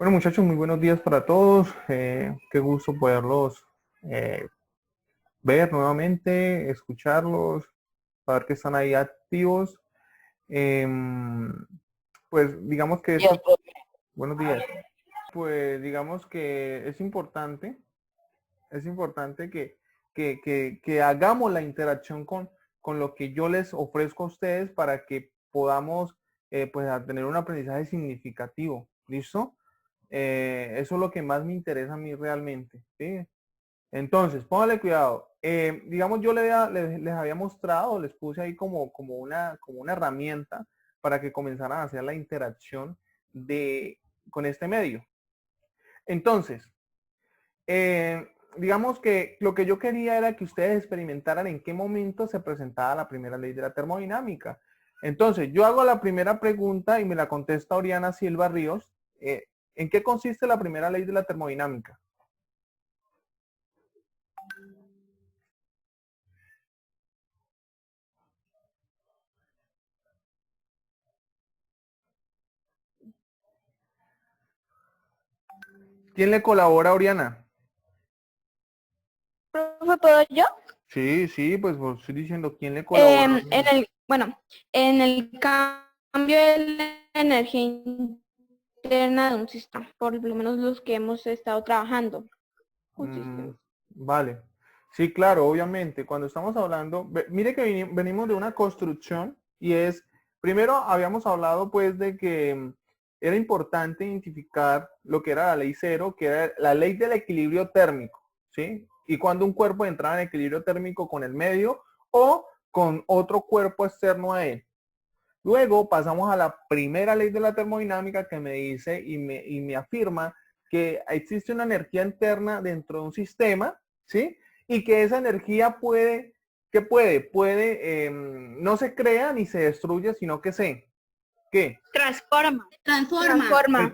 Bueno, muchachos, muy buenos días para todos. Qué gusto poderlos eh, ver nuevamente, escucharlos, saber que están ahí activos. Em, pues digamos que Días, este, profe. buenos días. Pues digamos que es importante que hagamos la interacción con lo que yo les ofrezco a ustedes para que podamos pues a tener un aprendizaje significativo. ¿Listo? Eso es lo que más me interesa a mí realmente, ¿sí? Entonces, póngale cuidado. Digamos, yo les había mostrado, les puse ahí como una herramienta para que comenzaran a hacer la interacción con este medio. Entonces, digamos que lo que yo quería era que ustedes experimentaran en qué momento se presentaba la primera ley de la termodinámica. Entonces, yo hago la primera pregunta y me la contesta Oriana Silva Ríos. ¿En qué consiste la primera ley de la termodinámica? ¿Quién le colabora a Oriana? Profe, ¿puedo yo? Sí, sí, pues estoy diciendo quién le colabora a Oriana. En el cambio de la energía interna de un sistema, por lo menos los que hemos estado trabajando con sistemas. Vale. Sí, claro, obviamente. Cuando estamos hablando, mire que venimos de una construcción y primero habíamos hablado pues de que era importante identificar lo que era la ley cero, que era la ley del equilibrio térmico, ¿sí? Y cuando un cuerpo entraba en equilibrio térmico con el medio o con otro cuerpo externo a él. Luego pasamos a la primera ley de la termodinámica que me dice y me afirma que existe una energía interna dentro de un sistema, ¿sí? Y que esa energía no se crea ni se destruye, sino que ¿qué? Transforma. Se transforma.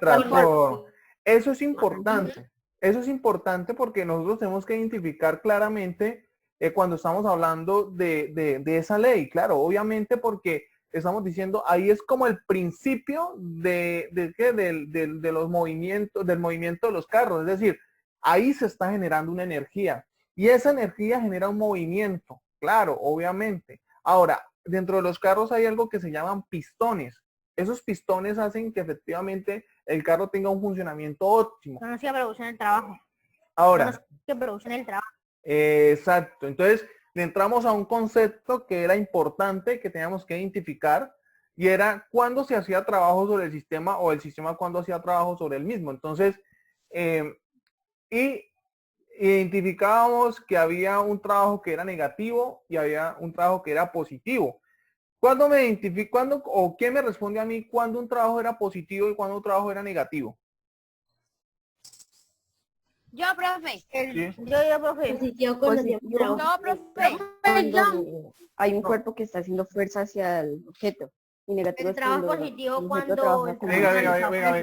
Eso es importante. Eso es importante porque nosotros tenemos que identificar claramente cuando estamos hablando de esa ley. Claro, obviamente porque estamos diciendo, ahí es como el principio de los movimientos, del movimiento de los carros. Es decir, ahí se está generando una energía. Y esa energía genera un movimiento. Claro, obviamente. Ahora, dentro de los carros hay algo que se llaman pistones. Esos pistones hacen que efectivamente el carro tenga un funcionamiento óptimo. Son los que producen el trabajo. Son Ahora, los que producen el trabajo. exacto. Entonces, le entramos a un concepto que era importante, que teníamos que identificar, y era cuándo se hacía trabajo sobre el sistema o el sistema cuándo hacía trabajo sobre el mismo. Entonces, y identificábamos que había un trabajo que era negativo y había un trabajo que era positivo. ¿Cuándo me identifico, o quién me responde a mí cuándo un trabajo era positivo y cuándo un trabajo era negativo? Yo, profe. ¿Sí? Yo, profe. Positivo No, profe. cuando hay un cuerpo que está haciendo fuerza hacia el objeto. Y negativo El es cuando trabajo el positivo objeto cuando trabaja como Venga, venga, analizamos venga, el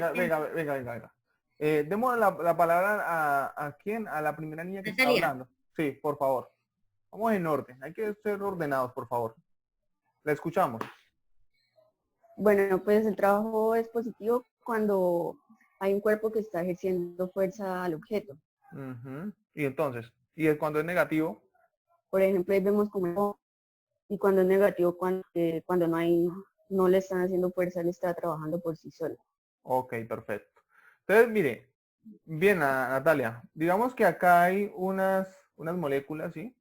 venga, sistema. venga. Demos la palabra ¿a quién? A la primera niña que está Natalia. hablando. Sí, por favor. Vamos en orden. Hay que ser ordenados, por favor. La escuchamos. Bueno, pues el trabajo es positivo cuando hay un cuerpo que está ejerciendo fuerza al objeto. Y entonces, ¿y cuando es negativo? Por ejemplo, ahí vemos como y cuando es negativo, cuando no le están haciendo fuerza, él está trabajando por sí solo. Ok, perfecto. Entonces, mire, bien, Natalia, digamos que acá hay unas moléculas, ¿sí?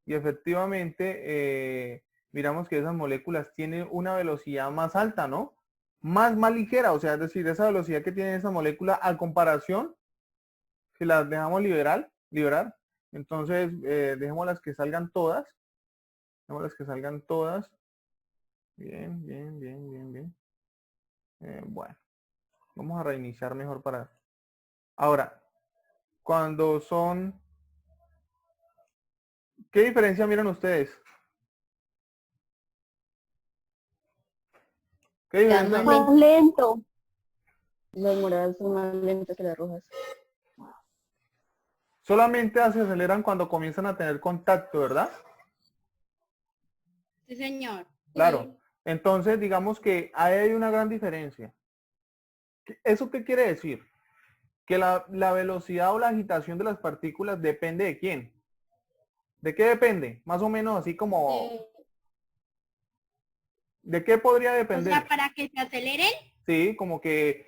Y efectivamente, miramos que esas moléculas tienen una velocidad más alta, ¿no? Más ligera, o sea, es decir, esa velocidad que tiene esa molécula a comparación, si las dejamos liberar, entonces dejémoslas que salgan todas, dejémoslas que salgan todas. Bien. Bueno, vamos a reiniciar mejor para... Ahora, cuando son... ¿Qué diferencia miran ustedes? ¿Qué diferencia? Más lento. Las moradas son más lentas que las rojas. Solamente se aceleran cuando comienzan a tener contacto, ¿verdad? Sí, señor. Claro. Entonces, digamos que ahí hay una gran diferencia. ¿Eso qué quiere decir? que la velocidad o la agitación de las partículas depende de quién. ¿De qué depende? Más o menos así como, ¿de qué podría O depender? sea, para que se aceleren, Sí, como que,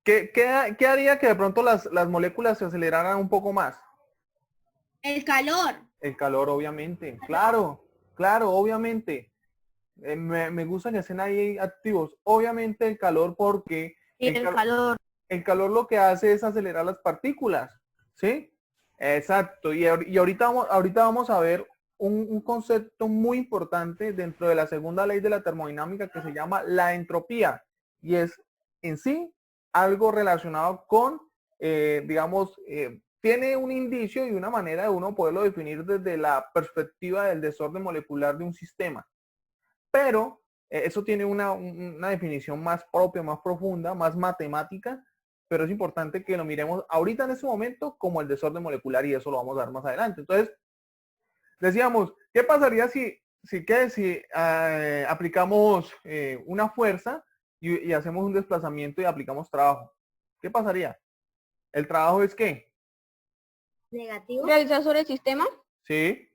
¿qué haría que de pronto las moléculas se aceleraran un poco más? el calor. El calor, obviamente. Claro, claro, obviamente. Me gusta que estén ahí activos. Obviamente el calor porque Y el calor. el calor lo que hace es acelerar las partículas, ¿sí? Exacto. Y ahorita vamos a ver un concepto muy importante dentro de la segunda ley de la termodinámica que se llama la entropía. Y es en sí algo relacionado con, digamos, tiene un indicio y una manera de uno poderlo definir desde la perspectiva del desorden molecular de un sistema. Pero eso tiene una definición más propia, más profunda, más matemática, pero es importante que lo miremos ahorita en este momento como el desorden molecular y eso lo vamos a ver más adelante. Entonces, decíamos, ¿qué pasaría si aplicamos una fuerza y hacemos un desplazamiento y aplicamos trabajo? ¿Qué pasaría? ¿El trabajo es qué? Negativo. Realizar sobre el sistema Sí.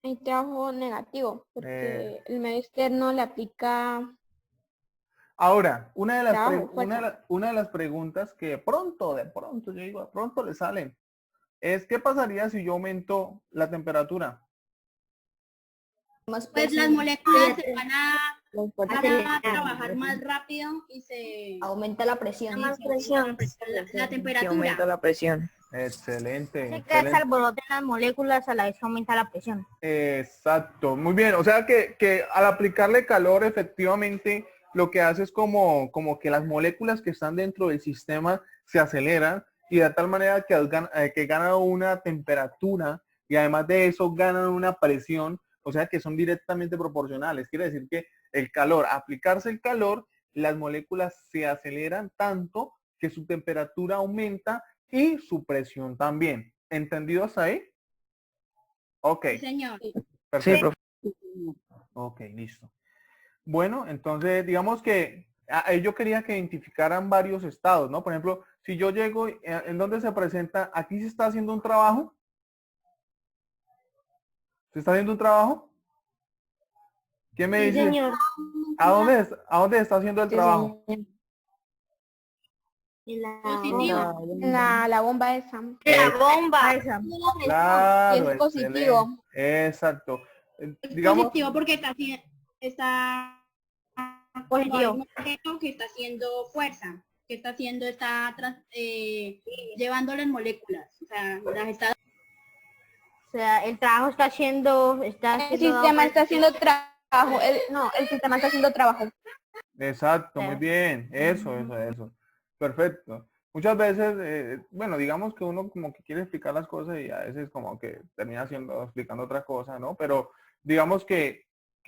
hay trabajo negativo, porque el medio externo le aplica Ahora, una de las, trabajo, una de las preguntas que de pronto, yo digo, de pronto le salen, es ¿qué pasaría si yo aumento la temperatura? Pues las moléculas se van a Acelerar. trabajar más rápido y se Aumenta la presión. más presión, la temperatura. la presión. Excelente, Se excelente. alborotan las moléculas a la vez que aumenta la presión. Exacto, muy bien. O sea que al aplicarle calor, efectivamente, lo que hace es como que las moléculas que están dentro del sistema se aceleran y de tal manera que ganan una temperatura y además de eso ganan una presión, o sea que son directamente proporcionales. Quiere decir que el calor, aplicarse el calor, las moléculas se aceleran tanto que su temperatura aumenta y su presión también. ¿Entendido hasta ahí? Ok, Sí, señor. perfecto. Ok, listo. Bueno, entonces digamos que yo quería que identificaran varios estados, ¿no? Por ejemplo, si yo llego, ¿en dónde se presenta? Aquí se está haciendo un trabajo. ¿Se está haciendo un trabajo? ¿Quién me Sí, dice? señor. ¿A dónde está haciendo el trabajo? Positivo. la bomba esa. La bomba. Claro, Y es positivo. excelente. Exacto. Es Digamos, positivo porque está Positivo. hay un objeto que está haciendo fuerza, que llevando las moléculas. O sea, las está. O sea, el trabajo está haciendo. El sistema está haciendo trabajo. El sistema está haciendo trabajo. exacto, muy bien. Eso. Perfecto. Muchas veces, bueno, digamos que uno como que quiere explicar las cosas y a veces como que termina explicando otra cosa, ¿no? Pero digamos que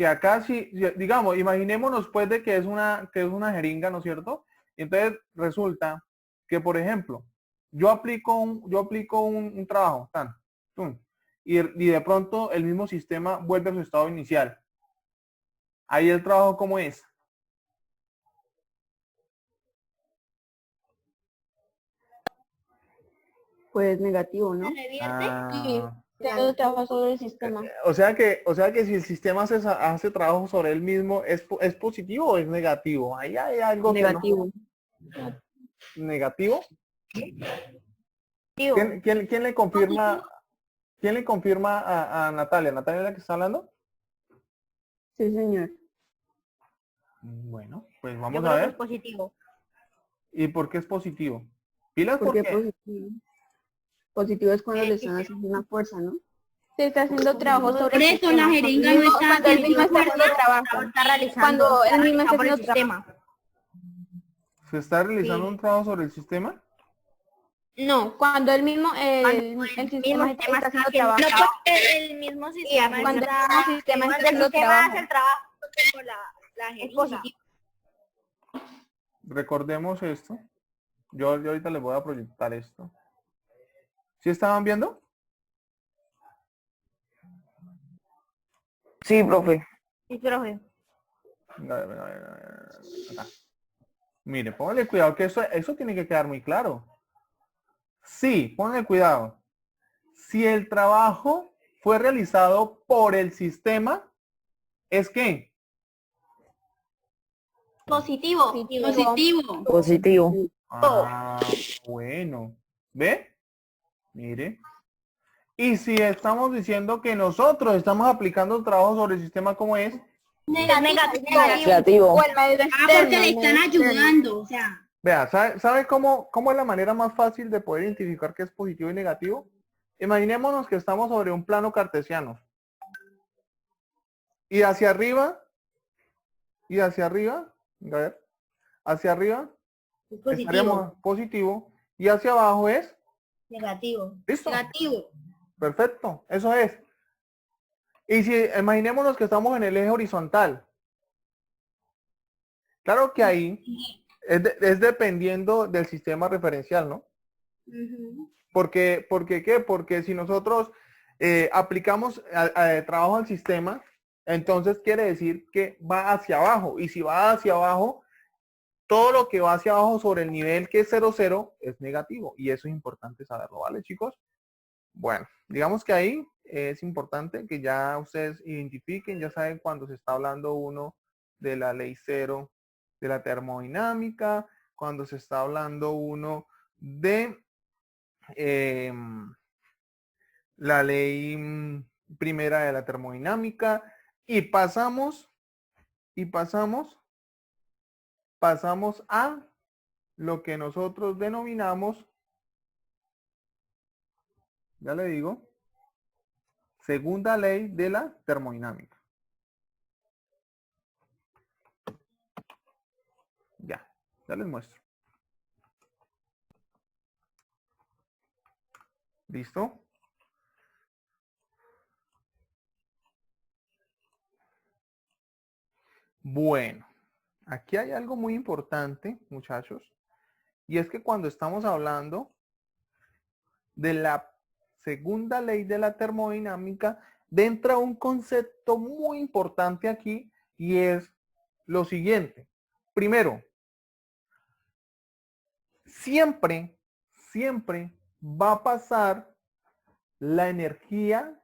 acá sí, digamos, imaginémonos pues de que es una jeringa, ¿no es cierto? Y entonces resulta que, por ejemplo, yo aplico un trabajo, tan, tum, y de pronto el mismo sistema vuelve a su estado inicial. Ahí el trabajo, ¿cómo es? Pues negativo, ¿no? ¿Se revierte? Ah, Todo trabajo sobre el sistema. o sea que si el sistema hace trabajo sobre él mismo, ¿es positivo o es negativo? Ahí hay algo Negativo. que no. ¿Negativo? Negativo. ¿Quién le confirma a Natalia? ¿Natalia es la que está hablando? Sí, señor. Bueno, pues Yo vamos creo a que es ver. positivo. ¿Y por qué es positivo? ¿Pilas ¿Por por qué qué? positivo? Positivo es cuando le están haciendo una fuerza, ¿no? Se está haciendo trabajo sobre Por el eso sistema. la jeringa no está Cuando él mismo está haciendo haciendo trabajo. está realizando. Cuando él mismo está por el haciendo trabajo. sistema. ¿Se está realizando Sí. un trabajo sobre el sistema? No, cuando él mismo, el sistema está haciendo trabajo. No, porque el mismo sistema Cuando el sistema está cuando el haciendo sistema trabajo. hace el trabajo, la jeringa. Es positivo. Recordemos esto. Yo ahorita les voy a proyectar esto. ¿Sí estaban viendo? Sí, profe. Sí, profe. A ver, acá. Mire, póngale cuidado que eso tiene que quedar muy claro. Sí, póngale cuidado. Si el trabajo fue realizado por el sistema, ¿es qué? Positivo. Positivo. Positivo. Ah, bueno. ¿Ve? Mire. Y si estamos diciendo que nosotros estamos aplicando el trabajo sobre el sistema, ¿cómo es? Negativo. Negativo. O el medio Ah, porque externo, le el están medio externo. ayudando, o sea. Vea, ¿sabe cómo es la manera más fácil de poder identificar qué es positivo y negativo? Imaginémonos que estamos sobre un plano cartesiano. Y hacia arriba, a ver, hacia arriba Es positivo. estaríamos positivo y hacia abajo es, Negativo. ¿listo? Negativo. Perfecto, eso es. Y si imaginémonos que estamos en el eje horizontal. Claro que ahí es dependiendo del sistema referencial, ¿no? Ujú. Porque ¿qué? Porque si nosotros aplicamos trabajo al sistema, entonces quiere decir que va hacia abajo. Y si va hacia abajo, todo lo que va hacia abajo sobre el nivel que es 0, 0 es negativo. Y eso es importante saberlo, ¿vale, chicos? Bueno, digamos que ahí es importante que ya ustedes identifiquen, ya saben cuando se está hablando uno de la ley cero de la termodinámica, cuando se está hablando uno de la ley primera de la termodinámica y pasamos a lo que nosotros denominamos, ya le digo, segunda ley de la termodinámica. Ya les muestro. ¿Listo? Bueno, aquí hay algo muy importante, muchachos, y es que cuando estamos hablando de la segunda ley de la termodinámica, entra un concepto muy importante aquí y es lo siguiente. Primero, siempre va a pasar la energía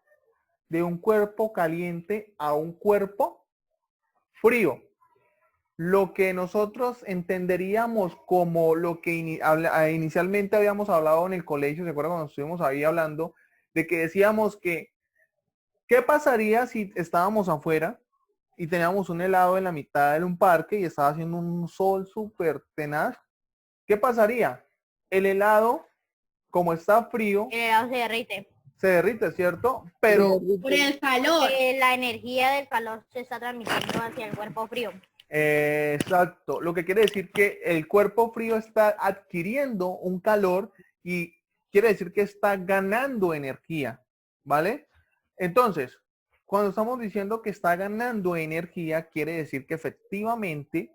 de un cuerpo caliente a un cuerpo frío. Lo que nosotros entenderíamos como lo que inicialmente habíamos hablado en el colegio, ¿se acuerdan cuando estuvimos ahí hablando? De que decíamos que, ¿qué pasaría si estábamos afuera y teníamos un helado en la mitad de un parque y estaba haciendo un sol súper tenaz? ¿Qué pasaría? El helado, como está frío, El helado se derrite. se derrite, ¿cierto? Pero Por el calor. La energía del calor se está transmitiendo hacia el cuerpo frío. exacto, lo que quiere decir que el cuerpo frío está adquiriendo un calor y quiere decir que está ganando energía, ¿vale? Entonces, cuando estamos diciendo que está ganando energía, quiere decir que efectivamente,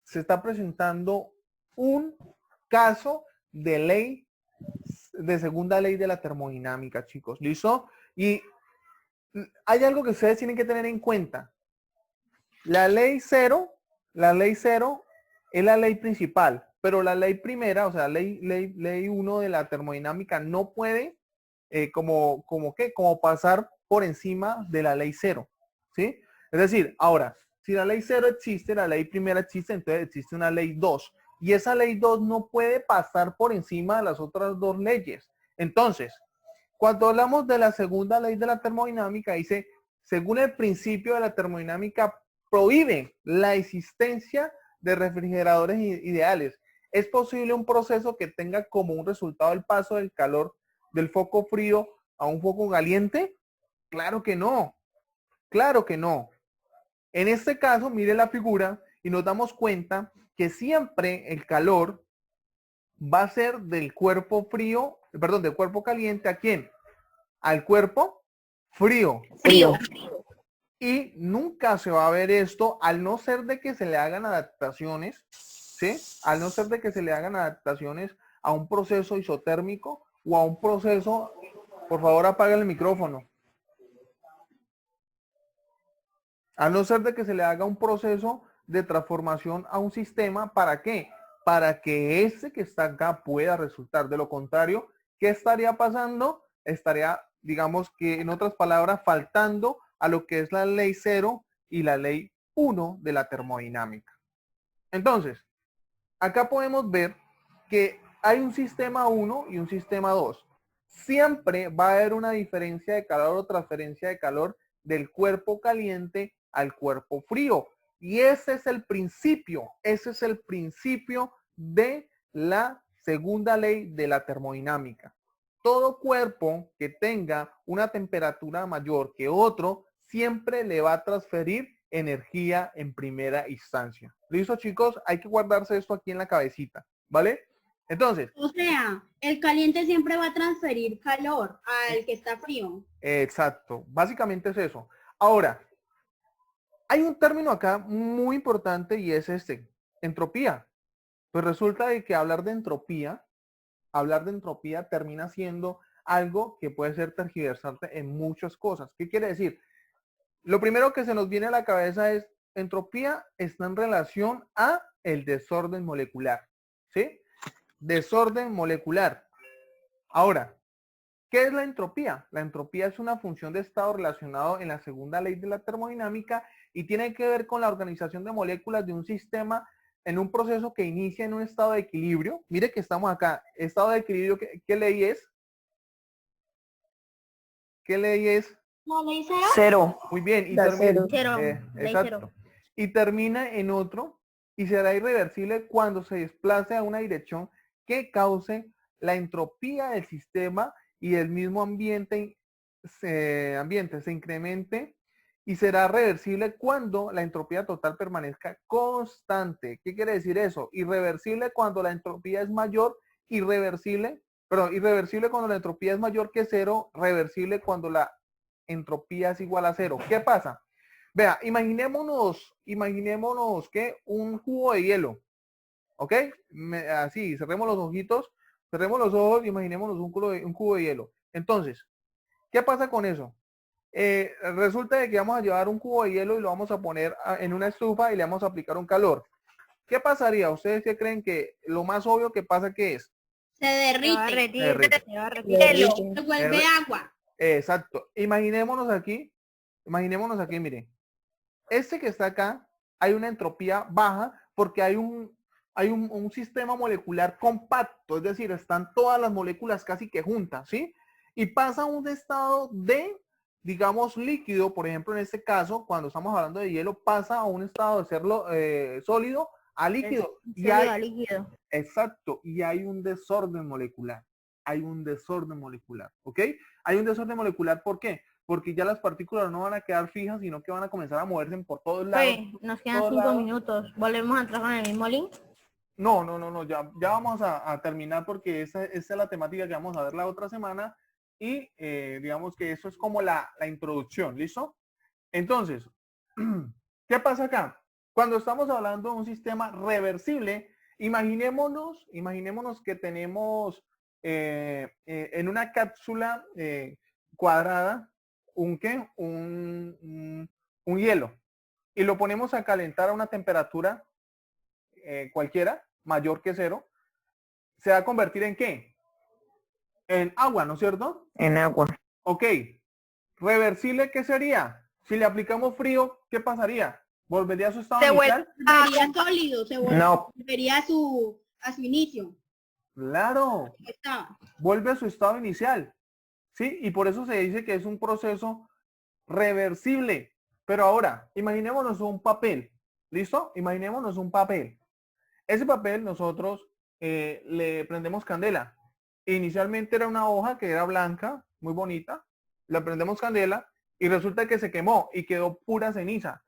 se está presentando un caso de ley, de segunda ley de la termodinámica, chicos, ¿listo? Y hay algo que ustedes tienen que tener en cuenta. La ley cero es la ley principal, pero la ley primera, o sea, ley 1 de la termodinámica no puede como pasar por encima de la ley cero, ¿sí? Es decir, ahora, si la ley cero existe, la ley primera existe, entonces existe una ley 2 y esa ley 2 no puede pasar por encima de las otras dos leyes. Entonces, cuando hablamos de la segunda ley de la termodinámica, dice, según el principio de la termodinámica, prohíbe la existencia de refrigeradores ideales. ¿Es posible un proceso que tenga como un resultado el paso del calor del foco frío a un foco caliente? Claro que no. Claro que no. En este caso, mire la figura y nos damos cuenta que siempre el calor va a ser del cuerpo frío, perdón, del cuerpo caliente, ¿a quién? Al cuerpo frío. Y nunca se va a ver esto, al no ser de que se le hagan adaptaciones, ¿sí? Al no ser de que se le hagan adaptaciones a un proceso isotérmico o a un proceso, por favor apague el micrófono. A no ser de que se le haga un proceso de transformación a un sistema. ¿Para qué? Para que ese que está acá pueda resultar. De lo contrario, ¿qué estaría pasando? Estaría, digamos que en otras palabras, faltando a lo que es la ley 0 y la ley 1 de la termodinámica. Entonces, acá podemos ver que hay un sistema 1 y un sistema 2. Siempre va a haber una diferencia de calor o transferencia de calor del cuerpo caliente al cuerpo frío. Y ese es el principio de la segunda ley de la termodinámica. Todo cuerpo que tenga una temperatura mayor que otro, siempre le va a transferir energía en primera instancia. ¿Listo, chicos? Hay que guardarse esto aquí en la cabecita, ¿vale? Entonces. O sea, el caliente siempre va a transferir calor al que está frío. Exacto. Básicamente es eso. Ahora, hay un término acá muy importante y es entropía. Pues resulta de que hablar de entropía termina siendo algo que puede ser tergiversante en muchas cosas. ¿Qué quiere decir? Lo primero que se nos viene a la cabeza es entropía está en relación a el desorden molecular, ¿sí? Desorden molecular. Ahora, ¿qué es la entropía? La entropía es una función de estado relacionado en la segunda ley de la termodinámica y tiene que ver con la organización de moléculas de un sistema en un proceso que inicia en un estado de equilibrio. Mire que estamos acá. Estado de equilibrio, ¿qué ley es? ¿Qué ley es? ¿La ley 0? Cero. Muy bien. Y La termina, cero. Ley exacto. 0. Y termina en otro y será irreversible cuando se desplace a una dirección que cause la entropía del sistema y el mismo ambiente se incremente, y será reversible cuando la entropía total permanezca constante. ¿Qué quiere decir eso? Irreversible cuando la entropía es mayor, irreversible cuando la entropía es mayor que 0, reversible cuando la entropía es igual a 0. ¿Qué pasa? Vea, imaginémonos que un cubo de hielo, ¿ok? Así, cerremos los ojitos, cerremos los ojos, imaginémonos un cubo de hielo. Entonces, ¿qué pasa con eso? Resulta de que vamos a llevar un cubo de hielo y lo vamos a poner en una estufa y le vamos a aplicar un calor. ¿Qué pasaría? ¿Ustedes qué creen que lo más obvio que pasa que es? Se derrite. Se va a Hielo. derretir. Se vuelve agua. Exacto. Imaginémonos aquí, miren. Este que está acá, hay una entropía baja porque hay un sistema molecular compacto, es decir, están todas las moléculas casi que juntas, ¿sí? Y pasa a un estado de, digamos, líquido, por ejemplo, en este caso, cuando estamos hablando de hielo, pasa a un estado de serlo sólido a líquido. Líquido. Exacto, y hay un desorden molecular. ¿Ok? Hay un desorden molecular, ¿por qué? Porque ya las partículas no van a quedar fijas, sino que van a comenzar a moverse por todos lados. Nos quedan 5 minutos. ¿Volvemos a entrar con el mismo link? No, ya vamos a terminar porque esa es la temática que vamos a ver la otra semana y digamos que eso es como la introducción, ¿listo? Entonces, ¿qué pasa acá? Cuando estamos hablando de un sistema reversible, imaginémonos que tenemos en una cápsula cuadrada un hielo y lo ponemos a calentar a una temperatura cualquiera mayor que 0, se va a convertir ¿en qué? En agua, ¿no es cierto? En agua. Ok. Reversible, ¿qué sería? Si le aplicamos frío, ¿qué pasaría? ¿Volvería a su estado inicial? Volvería sólido, No. volvería a su inicio. Claro. Estaba. Vuelve a su estado inicial. ¿Sí? Y por eso se dice que es un proceso reversible. Pero ahora, imaginémonos un papel. ¿Listo? Imaginémonos un papel. Ese papel nosotros le prendemos candela. Inicialmente era una hoja que era blanca, muy bonita. Le prendemos candela y resulta que se quemó y quedó pura ceniza.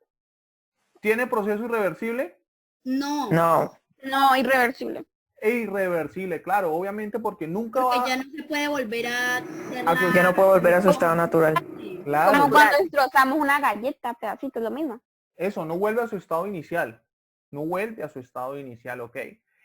¿Tiene proceso irreversible? No. No, irreversible. Irreversible, claro, obviamente porque nunca Porque va ya no se puede volver a hacer Ya no puede volver a su estado natural. Claro, Como cuando destrozamos una galleta, pedacitos, lo mismo. eso, no vuelve a su estado inicial. No vuelve a su estado inicial, ok.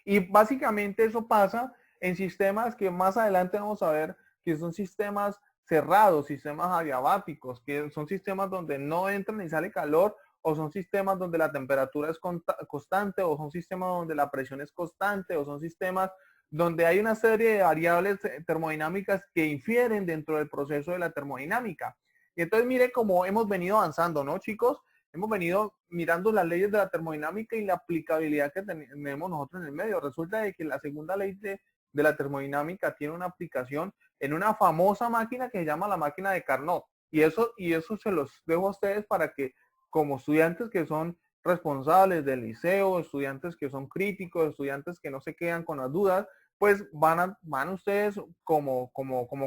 Y básicamente eso pasa en sistemas que más adelante vamos a ver que son sistemas cerrados, sistemas adiabáticos, que son sistemas donde no entra ni sale calor o son sistemas donde la temperatura es constante, o son sistemas donde la presión es constante, o son sistemas donde hay una serie de variables termodinámicas que infieren dentro del proceso de la termodinámica. Y entonces mire cómo hemos venido avanzando, ¿no, chicos? Hemos venido mirando las leyes de la termodinámica y la aplicabilidad que tenemos nosotros en el medio. Resulta de que la segunda ley de la termodinámica tiene una aplicación en una famosa máquina que se llama la máquina de Carnot. Y eso se los dejo a ustedes para que, como estudiantes que son responsables del liceo, estudiantes que son críticos, estudiantes que no se quedan con las dudas, pues van ustedes como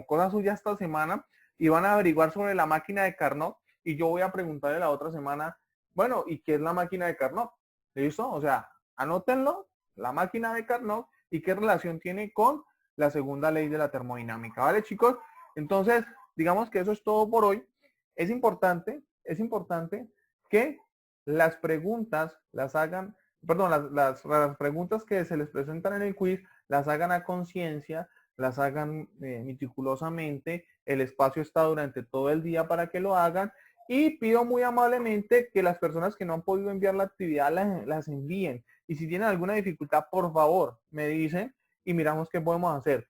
cosa suya esta semana y van a averiguar sobre la máquina de Carnot. Y yo voy a preguntarle la otra semana, bueno, ¿y qué es la máquina de Carnot? ¿Listo? O sea, anótenlo, la máquina de Carnot, y qué relación tiene con la segunda ley de la termodinámica. ¿Vale, chicos? Entonces, digamos que eso es todo por hoy. Es importante que las preguntas las hagan, perdón, las preguntas que se les presentan en el quiz las hagan a conciencia, las hagan meticulosamente. El espacio está durante todo el día para que lo hagan. Y pido muy amablemente que las personas que no han podido enviar la actividad las envíen. Y si tienen alguna dificultad, por favor, me dicen y miramos qué podemos hacer.